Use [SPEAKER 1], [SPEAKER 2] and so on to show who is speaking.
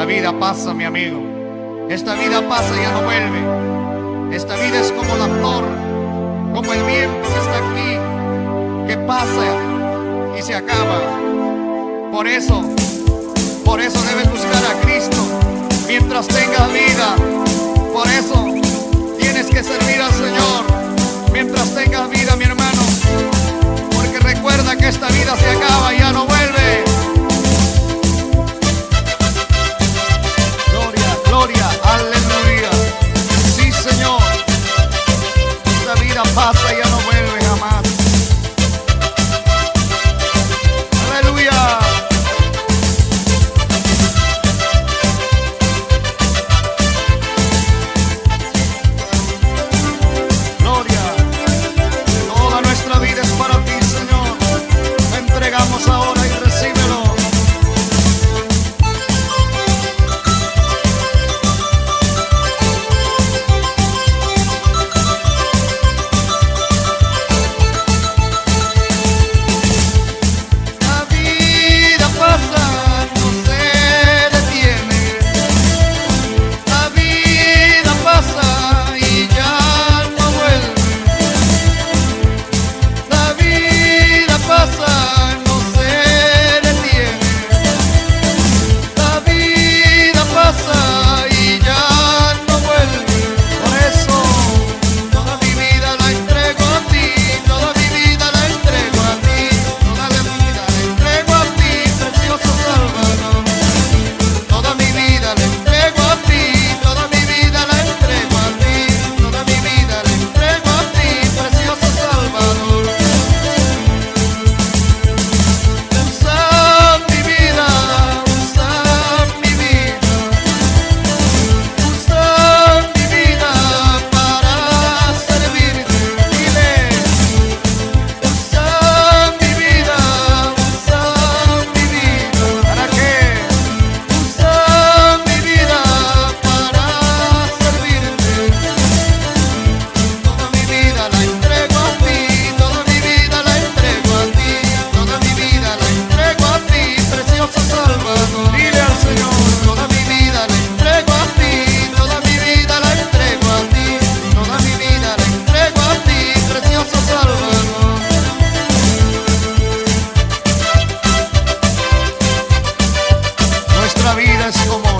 [SPEAKER 1] La vida pasa, mi amigo. Esta vida pasa y ya no vuelve. Esta vida es como la flor, como el viento que está aquí, que pasa y se acaba. Por eso debes buscar a Cristo mientras tengas vida. Por eso tienes que servir al Señor mientras tengas vida, mi hermano. Porque recuerda que esta vida se acaba y ya no vuelve. Gloria, gloria, aleluya. Sí, Señor. Esta vida pasa y ya no vuelve jamás. Aleluya. Ahora y recíbelo. La vida pasa, no se detiene. La vida pasa y ya no vuelve. La vida pasa. Nuestra vida es como